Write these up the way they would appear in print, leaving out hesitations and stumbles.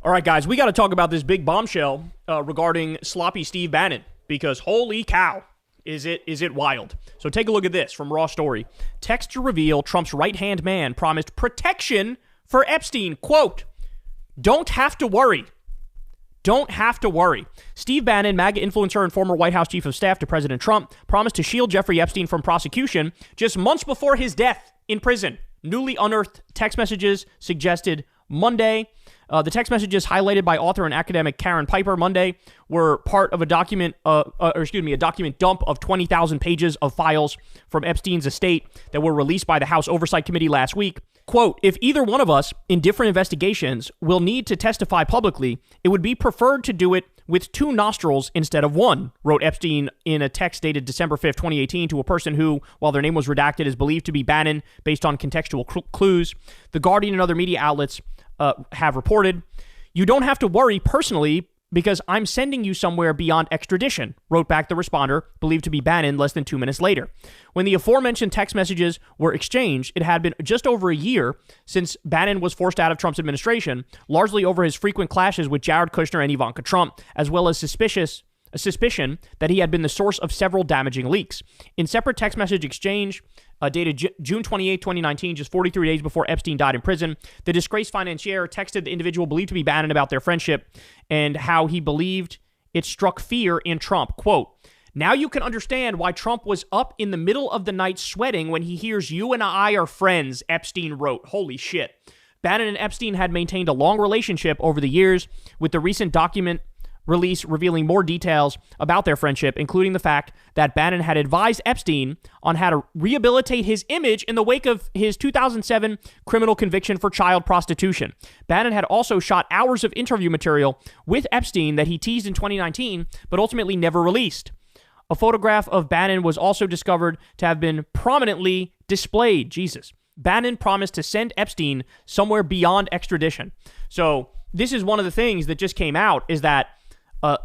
All right, guys, we got to talk about this big bombshell regarding sloppy Steve Bannon, because holy cow, is it wild. So take a look at this from Raw Story. Text to reveal Trump's right-hand man promised protection for Epstein. Quote, don't have to worry. Don't have to worry. Steve Bannon, MAGA influencer and former White House chief of staff to President Trump, promised to shield Jeffrey Epstein from prosecution just months before his death in prison. Newly unearthed text messages suggested Monday. The text messages highlighted by author and academic Karen Piper Monday were part of a document dump of 20,000 pages of files from Epstein's estate that were released by the House Oversight Committee last week. Quote, if either one of us in different investigations will need to testify publicly, it would be preferred to do it with two nostrils instead of one, wrote Epstein in a text dated December 5th, 2018 to a person who, while their name was redacted, is believed to be Bannon based on contextual clues. The Guardian and other media outlets have reported. You don't have to worry personally because I'm sending you somewhere beyond extradition, wrote back the responder, believed to be Bannon, less than 2 minutes later. When the aforementioned text messages were exchanged, it had been just over a year since Bannon was forced out of Trump's administration, largely over his frequent clashes with Jared Kushner and Ivanka Trump, as well as a suspicion that he had been the source of several damaging leaks. In separate text message exchange, dated June 28, 2019, just 43 days before Epstein died in prison, the disgraced financier texted the individual believed to be Bannon about their friendship and how he believed it struck fear in Trump. Quote, now you can understand why Trump was up in the middle of the night sweating when he hears you and I are friends, Epstein wrote. Holy shit. Bannon and Epstein had maintained a long relationship over the years, with the recent document release revealing more details about their friendship, including the fact that Bannon had advised Epstein on how to rehabilitate his image in the wake of his 2007 criminal conviction for child prostitution. Bannon had also shot hours of interview material with Epstein that he teased in 2019, but ultimately never released. A photograph of Bannon was also discovered to have been prominently displayed. Jesus. Bannon promised to send Epstein somewhere beyond extradition. So this is one of the things that just came out, is that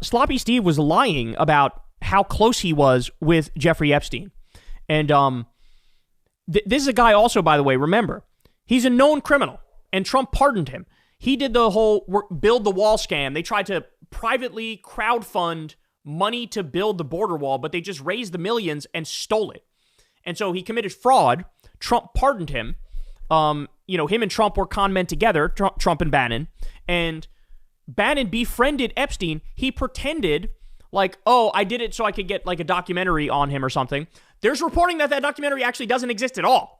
Sloppy Steve was lying about how close he was with Jeffrey Epstein. And this is a guy also, by the way, remember, he's a known criminal, and Trump pardoned him. He did the whole build the wall scam. They tried to privately crowdfund money to build the border wall, but they just raised the millions and stole it. And so he committed fraud. Trump pardoned him. Him and Trump were con men together, Trump and Bannon. And Bannon befriended Epstein. He pretended like, oh, I did it so I could get like a documentary on him or something. There's reporting that documentary actually doesn't exist at all.